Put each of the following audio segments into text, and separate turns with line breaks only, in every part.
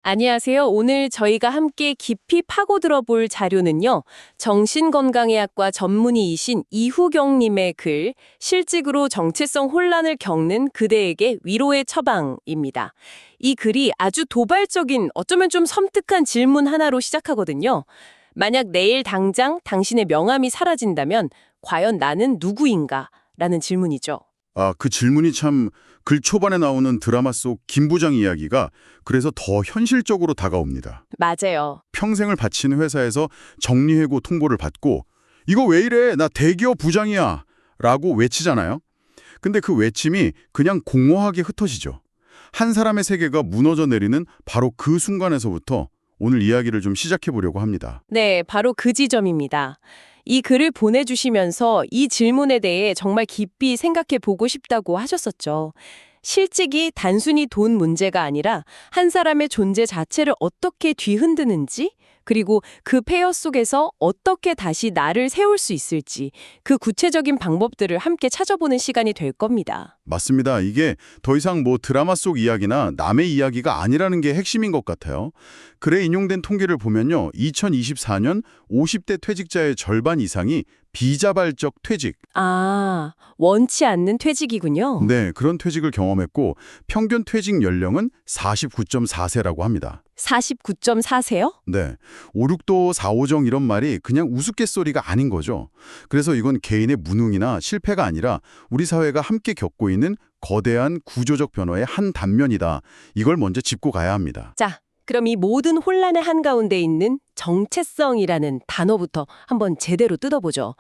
안녕하세요. 오늘 저희가 함께 깊이 파고들어 볼 자료는요. 정신건강의학과 전문의이신 이후경님의 글, 실직으로 정체성 혼란을 겪는 그대에게 위로의 처방입니다. 이 글이 아주 도발적인, 어쩌면 좀 섬뜩한 질문 하나로 시작하거든요. 만약 내일 당장 당신의 명함이 사라진다면 과연 나는 누구인가? 라는 질문이죠.
그 질문이 참 글 초반에 나오는 드라마 속 김 부장 이야기가 그래서 더 현실적으로 다가옵니다.
맞아요.
평생을 바친 회사에서 정리해고 통보를 받고 이거 왜 이래? 나 대기업 부장이야. 라고 외치잖아요. 근데 그 외침이 그냥 공허하게 흩어지죠. 한 사람의 세계가 무너져 내리는 바로 그 순간에서부터 오늘 이야기를 좀 시작해 보려고 합니다.
네, 바로 그 지점입니다. 이 글을 보내주시면서 이 질문에 대해 정말 깊이 생각해 보고 싶다고 하셨었죠. 실직이 단순히 돈 문제가 아니라 한 사람의 존재 자체를 어떻게 뒤흔드는지, 그리고 그 폐허 속에서 어떻게 다시 나를 세울 수 있을지, 그 구체적인 방법들을 함께 찾아보는 시간이 될 겁니다.
맞습니다. 이게 더 이상 드라마 속 이야기나 남의 이야기가 아니라는 게 핵심인 것 같아요. 글에 인용된 통계를 보면요. 2024년 50대 퇴직자의 절반 이상이 비자발적 퇴직,
아, 원치 않는 퇴직이군요.
네, 그런 퇴직을 경험했고 평균 퇴직 연령은 49.4세라고 합니다.
49.4세요?
네, 5, 6도 4, 5정 이런 말이 그냥 우스갯소리가 아닌 거죠. 그래서 이건 개인의 무능이나 실패가 아니라 우리 사회가 함께 겪고 있는 거대한 구조적 변화의 한 단면이다. 이걸 먼저 짚고 가야 합니다.
자, 그럼 이 모든 혼란의 한가운데 있는 정체성이라는 단어부터 한번 제대로 뜯어보죠.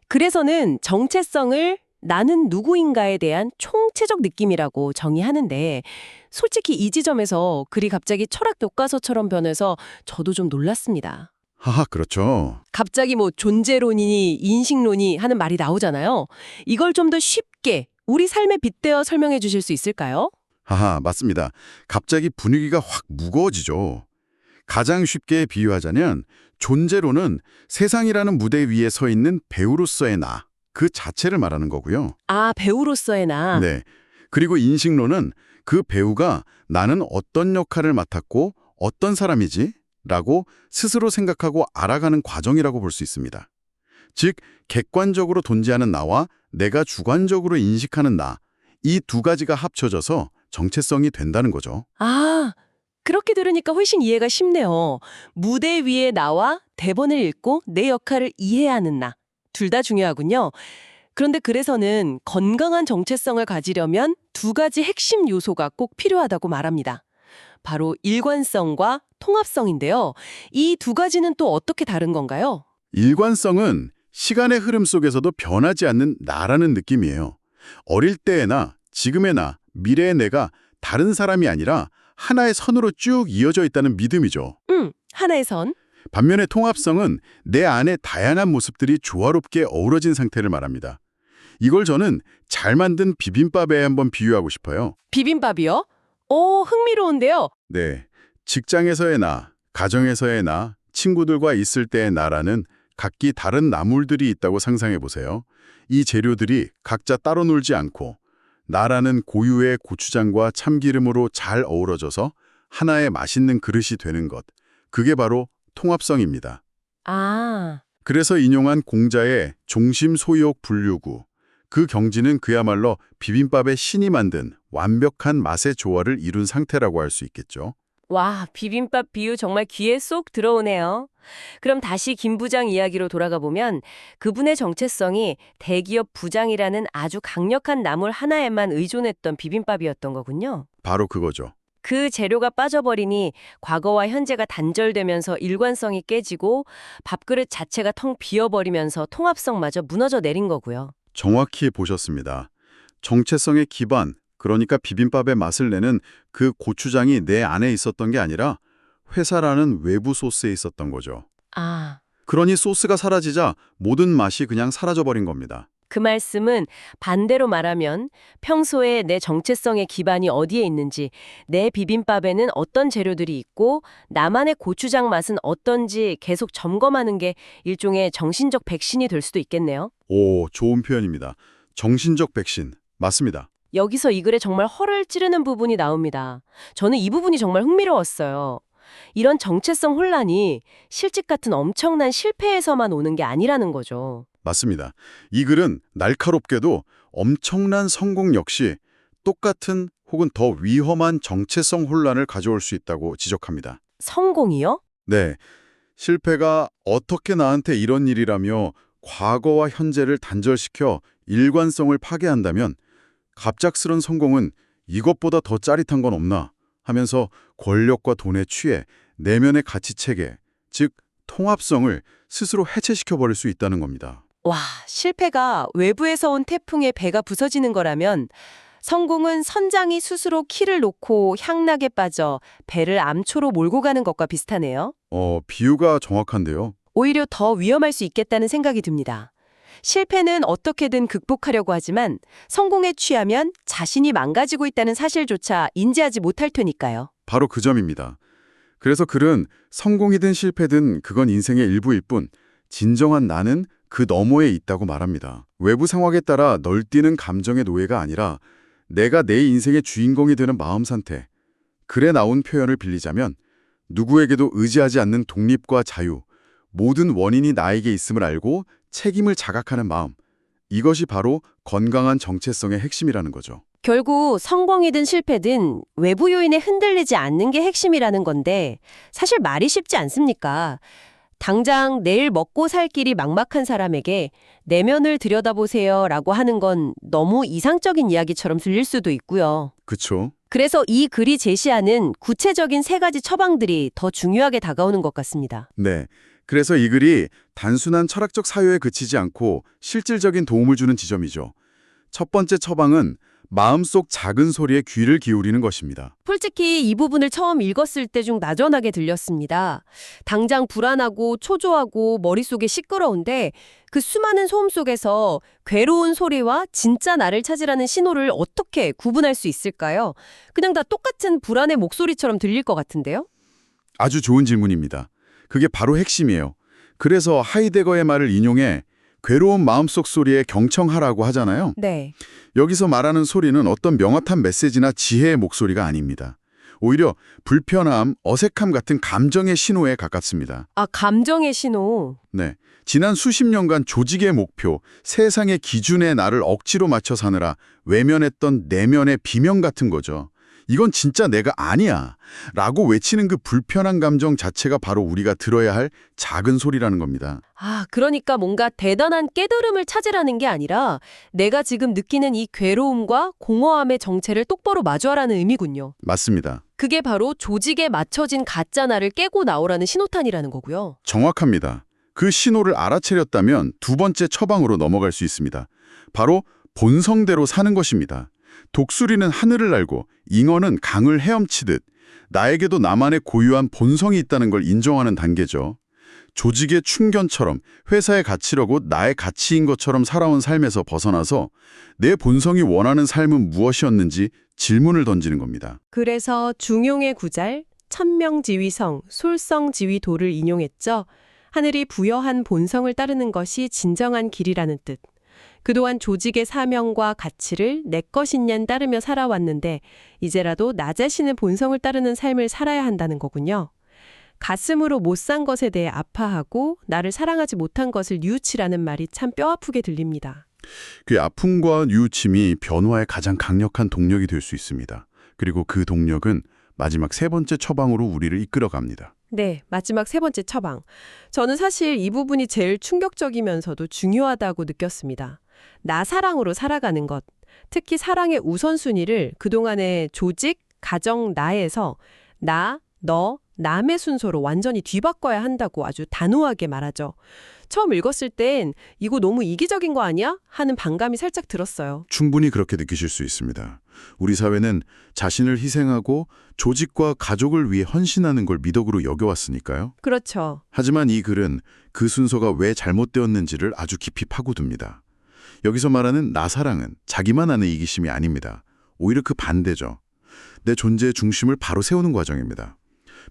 그래서는 정체성을 나는 누구인가에 대한 총체적 느낌이라고 정의하는데 솔직히 이 지점에서 글이 갑자기 철학 교과서처럼 변해서 저도 좀 놀랐습니다.
하하, 그렇죠.
갑자기 존재론이니 인식론이 하는 말이 나오잖아요. 이걸 좀 더 쉽게 우리 삶에 빗대어 설명해 주실 수 있을까요?
하하, 맞습니다. 갑자기 분위기가 확 무거워지죠. 가장 쉽게 비유하자면 존재로는 세상이라는 무대 위에 서 있는 배우로서의 나, 그 자체를 말하는 거고요.
아, 배우로서의 나.
네. 그리고 인식론은 그 배우가 나는 어떤 역할을 맡았고 어떤 사람이지? 라고 스스로 생각하고 알아가는 과정이라고 볼 수 있습니다. 즉, 객관적으로 존재하는 나와 내가 주관적으로 인식하는 나, 이 두 가지가 합쳐져서 정체성이 된다는 거죠.
아, 그렇게 들으니까 훨씬 이해가 쉽네요. 무대 위에 나와 대본을 읽고 내 역할을 이해하는 나. 둘 다 중요하군요. 그런데 그래서는 건강한 정체성을 가지려면 두 가지 핵심 요소가 꼭 필요하다고 말합니다. 바로 일관성과 통합성인데요. 이 두 가지는 또 어떻게 다른 건가요?
일관성은 시간의 흐름 속에서도 변하지 않는 나라는 느낌이에요. 어릴 때의 나, 지금의 나, 미래의 내가 다른 사람이 아니라 하나의 선으로 쭉 이어져 있다는 믿음이죠.
하나의 선.
반면에 통합성은 내 안에 다양한 모습들이 조화롭게 어우러진 상태를 말합니다. 이걸 저는 잘 만든 비빔밥에 한번 비유하고 싶어요.
비빔밥이요? 오, 흥미로운데요.
네, 직장에서의 나, 가정에서의 나, 친구들과 있을 때의 나라는 각기 다른 나물들이 있다고 상상해 보세요. 이 재료들이 각자 따로 놀지 않고 나라는 고유의 고추장과 참기름으로 잘 어우러져서 하나의 맛있는 그릇이 되는 것. 그게 바로 통합성입니다.
아,
그래서 인용한 공자의 종심소이옥 불유구. 그 경지는 그야말로 비빔밥의 신이 만든 완벽한 맛의 조화를 이룬 상태라고 할 수 있겠죠.
와, 비빔밥 비유 정말 귀에 쏙 들어오네요. 그럼 다시 김 부장 이야기로 돌아가 보면 그분의 정체성이 대기업 부장이라는 아주 강력한 나물 하나에만 의존했던 비빔밥이었던 거군요.
바로 그거죠.
그 재료가 빠져버리니 과거와 현재가 단절되면서 일관성이 깨지고 밥그릇 자체가 텅 비어버리면서 통합성마저 무너져 내린 거고요.
정확히 보셨습니다. 정체성의 기반, 그러니까 비빔밥의 맛을 내는 그 고추장이 내 안에 있었던 게 아니라 회사라는 외부 소스에 있었던 거죠.
아,
그러니 소스가 사라지자 모든 맛이 그냥 사라져버린 겁니다.
그 말씀은 반대로 말하면 평소에 내 정체성의 기반이 어디에 있는지, 내 비빔밥에는 어떤 재료들이 있고 나만의 고추장 맛은 어떤지 계속 점검하는 게 일종의 정신적 백신이 될 수도 있겠네요.
오, 좋은 표현입니다. 정신적 백신. 맞습니다.
여기서 이 글에 정말 허를 찌르는 부분이 나옵니다. 저는 이 부분이 정말 흥미로웠어요. 이런 정체성 혼란이 실직 같은 엄청난 실패에서만 오는 게 아니라는 거죠.
맞습니다. 이 글은 날카롭게도 엄청난 성공 역시 똑같은 혹은 더 위험한 정체성 혼란을 가져올 수 있다고 지적합니다.
성공이요?
네, 실패가 어떻게 나한테 이런 일이라며 과거와 현재를 단절시켜 일관성을 파괴한다면 갑작스런 성공은 이것보다 더 짜릿한 건 없나 하면서 권력과 돈에 취해 내면의 가치체계, 즉 통합성을 스스로 해체시켜버릴 수 있다는 겁니다.
와, 실패가 외부에서 온 태풍에 배가 부서지는 거라면 성공은 선장이 스스로 키를 놓고 향락에 빠져 배를 암초로 몰고 가는 것과 비슷하네요.
비유가 정확한데요.
오히려 더 위험할 수 있겠다는 생각이 듭니다. 실패는 어떻게든 극복하려고 하지만 성공에 취하면 자신이 망가지고 있다는 사실조차 인지하지 못할 테니까요.
바로 그 점입니다. 그래서 글은 성공이든 실패든 그건 인생의 일부일 뿐 진정한 나는 그 너머에 있다고 말합니다. 외부 상황에 따라 널뛰는 감정의 노예가 아니라 내가 내 인생의 주인공이 되는 마음 상태. 글에 나온 표현을 빌리자면 누구에게도 의지하지 않는 독립과 자유, 모든 원인이 나에게 있음을 알고 책임을 자각하는 마음. 이것이 바로 건강한 정체성의 핵심이라는 거죠.
결국 성공이든 실패든 외부 요인에 흔들리지 않는 게 핵심이라는 건데 사실 말이 쉽지 않습니까? 당장 내일 먹고 살 길이 막막한 사람에게 내면을 들여다보세요 라고 하는 건 너무 이상적인 이야기처럼 들릴 수도 있고요.
그쵸?
그래서 이 글이 제시하는 구체적인 3가지 처방들이 더 중요하게 다가오는 것 같습니다.
네. 그래서 이 글이 단순한 철학적 사유에 그치지 않고 실질적인 도움을 주는 지점이죠. 첫 번째 처방은 마음속 작은 소리에 귀를 기울이는 것입니다.
솔직히 이 부분을 처음 읽었을 때 좀 나전하게 들렸습니다. 당장 불안하고 초조하고 머릿속에 시끄러운데 그 수많은 소음 속에서 괴로운 소리와 진짜 나를 찾으라는 신호를 어떻게 구분할 수 있을까요? 그냥 다 똑같은 불안의 목소리처럼 들릴 것 같은데요?
아주 좋은 질문입니다. 그게 바로 핵심이에요. 그래서 하이데거의 말을 인용해 괴로운 마음속 소리에 경청하라고 하잖아요.
네.
여기서 말하는 소리는 어떤 명확한 메시지나 지혜의 목소리가 아닙니다. 오히려 불편함, 어색함 같은 감정의 신호에 가깝습니다.
아, 감정의 신호.
네, 지난 수십 년간 조직의 목표, 세상의 기준에 나를 억지로 맞춰 사느라 외면했던 내면의 비명 같은 거죠. 이건 진짜 내가 아니야 라고 외치는 그 불편한 감정 자체가 바로 우리가 들어야 할 작은 소리라는 겁니다.
아, 그러니까 뭔가 대단한 깨달음을 찾으라는 게 아니라 내가 지금 느끼는 이 괴로움과 공허함의 정체를 똑바로 마주하라는 의미군요.
맞습니다.
그게 바로 조직에 맞춰진 가짜 나를 깨고 나오라는 신호탄이라는 거고요.
정확합니다. 그 신호를 알아채렸다면 두 번째 처방으로 넘어갈 수 있습니다. 바로 본성대로 사는 것입니다. 독수리는 하늘을 날고 잉어는 강을 헤엄치듯 나에게도 나만의 고유한 본성이 있다는 걸 인정하는 단계죠. 조직의 충견처럼 회사의 가치라고 나의 가치인 것처럼 살아온 삶에서 벗어나서 내 본성이 원하는 삶은 무엇이었는지 질문을 던지는 겁니다.
그래서 중용의 구잘, 천명지위성, 솔성지위도를 인용했죠. 하늘이 부여한 본성을 따르는 것이 진정한 길이라는 뜻. 그동안 조직의 사명과 가치를 내 것인 따르며 살아왔는데 이제라도 나 자신의 본성을 따르는 삶을 살아야 한다는 거군요. 가슴으로 못 산 것에 대해 아파하고 나를 사랑하지 못한 것을 뉘우치라는 말이 참 뼈아프게 들립니다.
그 아픔과 뉘우침이 변화의 가장 강력한 동력이 될 수 있습니다. 그리고 그 동력은 마지막 세 번째 처방으로 우리를 이끌어갑니다.
네, 마지막 3번째 처방. 저는 사실 이 부분이 제일 충격적이면서도 중요하다고 느꼈습니다. 나 사랑으로 살아가는 것. 특히 사랑의 우선순위를 그동안의 조직, 가정, 나에서 나, 너, 남의 순서로 완전히 뒤바꿔야 한다고 아주 단호하게 말하죠. 처음 읽었을 땐 이거 너무 이기적인 거 아니야? 하는 반감이 살짝 들었어요.
충분히 그렇게 느끼실 수 있습니다. 우리 사회는 자신을 희생하고 조직과 가족을 위해 헌신하는 걸 미덕으로 여겨왔으니까요.
그렇죠.
하지만 이 글은 그 순서가 왜 잘못되었는지를 아주 깊이 파고듭니다. 여기서 말하는 나 사랑은 자기만 아는 이기심이 아닙니다. 오히려 그 반대죠. 내 존재의 중심을 바로 세우는 과정입니다.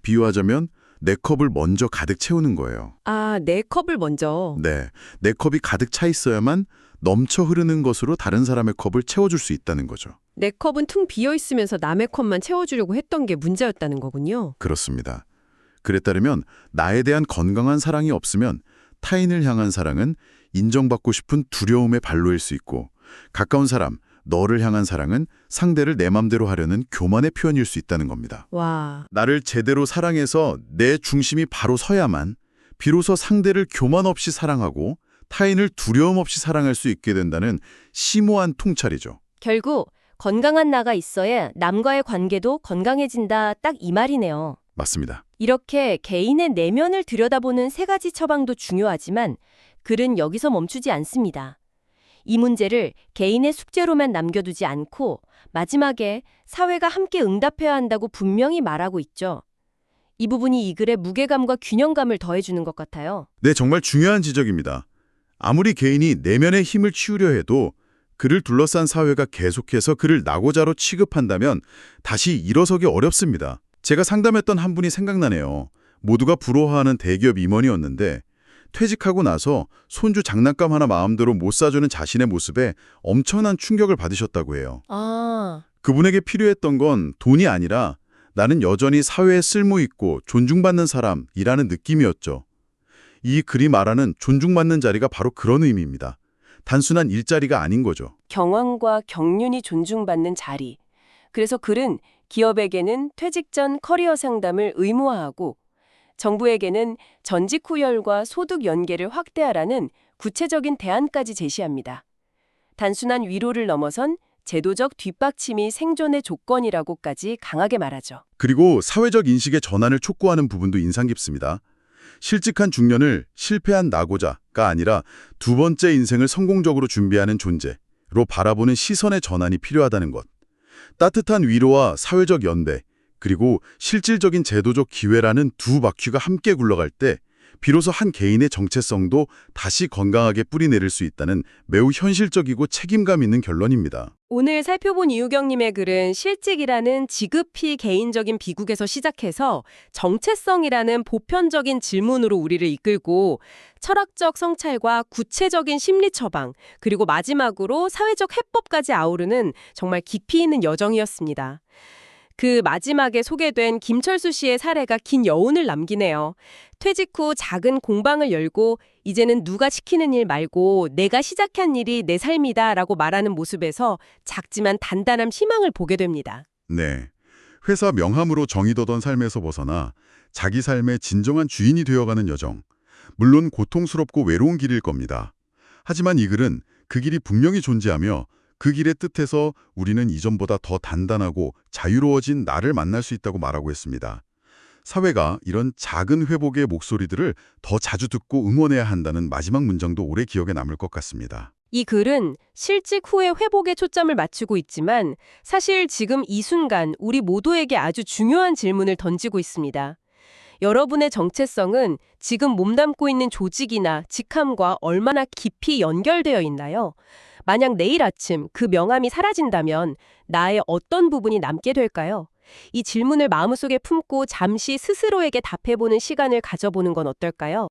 비유하자면 내 컵을 먼저 가득 채우는 거예요.
아, 내 컵을 먼저.
네, 내 컵이 가득 차 있어야만 넘쳐 흐르는 것으로 다른 사람의 컵을 채워줄 수 있다는 거죠.
내 컵은 퉁 비어 있으면서 남의 컵만 채워주려고 했던 게 문제였다는 거군요.
그렇습니다. 글에 따르면 나에 대한 건강한 사랑이 없으면 타인을 향한 사랑은 인정받고 싶은 두려움의 발로일 수 있고, 가까운 사람, 너를 향한 사랑은 상대를 내 맘대로 하려는 교만의 표현일 수 있다는 겁니다.
와,
나를 제대로 사랑해서 내 중심이 바로 서야만 비로소 상대를 교만 없이 사랑하고 타인을 두려움 없이 사랑할 수 있게 된다는 심오한 통찰이죠.
결국 건강한 나가 있어야 남과의 관계도 건강해진다, 딱 이 말이네요.
맞습니다.
이렇게 개인의 내면을 들여다보는 세 가지 처방도 중요하지만 글은 여기서 멈추지 않습니다. 이 문제를 개인의 숙제로만 남겨두지 않고 마지막에 사회가 함께 응답해야 한다고 분명히 말하고 있죠. 이 부분이 이 글의 무게감과 균형감을 더해주는 것 같아요.
네, 정말 중요한 지적입니다. 아무리 개인이 내면의 힘을 치우려 해도 그를 둘러싼 사회가 계속해서 그를 낙오자로 취급한다면 다시 일어서기 어렵습니다. 제가 상담했던 한 분이 생각나네요. 모두가 부러워하는 대기업 임원이었는데 퇴직하고 나서 손주 장난감 하나 마음대로 못 사주는 자신의 모습에 엄청난 충격을 받으셨다고 해요.
아,
그분에게 필요했던 건 돈이 아니라 나는 여전히 사회에 쓸모있고 존중받는 사람이라는 느낌이었죠. 이 글이 말하는 존중받는 자리가 바로 그런 의미입니다. 단순한 일자리가 아닌 거죠.
경황과 경륜이 존중받는 자리. 그래서 글은 기업에게는 퇴직 전 커리어 상담을 의무화하고 정부에게는 전직 후열과 소득 연계를 확대하라는 구체적인 대안까지 제시합니다. 단순한 위로를 넘어선 제도적 뒷받침이 생존의 조건이라고까지 강하게 말하죠.
그리고 사회적 인식의 전환을 촉구하는 부분도 인상 깊습니다. 실직한 중년을 실패한 낙오자가 아니라 두 번째 인생을 성공적으로 준비하는 존재로 바라보는 시선의 전환이 필요하다는 것. 따뜻한 위로와 사회적 연대, 그리고 실질적인 제도적 기회라는 두 바퀴가 함께 굴러갈 때 비로소 한 개인의 정체성도 다시 건강하게 뿌리내릴 수 있다는 매우 현실적이고 책임감 있는 결론입니다.
오늘 살펴본 이우경님의 글은 실직이라는 지극히 개인적인 비극에서 시작해서 정체성이라는 보편적인 질문으로 우리를 이끌고 철학적 성찰과 구체적인 심리 처방, 그리고 마지막으로 사회적 해법까지 아우르는 정말 깊이 있는 여정이었습니다. 그 마지막에 소개된 김철수 씨의 사례가 긴 여운을 남기네요. 퇴직 후 작은 공방을 열고 이제는 누가 시키는 일 말고 내가 시작한 일이 내 삶이다 라고 말하는 모습에서 작지만 단단한 희망을 보게 됩니다.
네. 회사 명함으로 정의도던 삶에서 벗어나 자기 삶의 진정한 주인이 되어가는 여정. 물론 고통스럽고 외로운 길일 겁니다. 하지만 이 글은 그 길이 분명히 존재하며 그 길의 뜻에서 우리는 이전보다 더 단단하고 자유로워진 나를 만날 수 있다고 말하고 있습니다. 사회가 이런 작은 회복의 목소리들을 더 자주 듣고 응원해야 한다는 마지막 문장도 오래 기억에 남을 것 같습니다.
이 글은 실직 후의 회복에 초점을 맞추고 있지만 사실 지금 이 순간 우리 모두에게 아주 중요한 질문을 던지고 있습니다. 여러분의 정체성은 지금 몸담고 있는 조직이나 직함과 얼마나 깊이 연결되어 있나요? 만약 내일 아침 그 명함이 사라진다면 나의 어떤 부분이 남게 될까요? 이 질문을 마음속에 품고 잠시 스스로에게 답해보는 시간을 가져보는 건 어떨까요?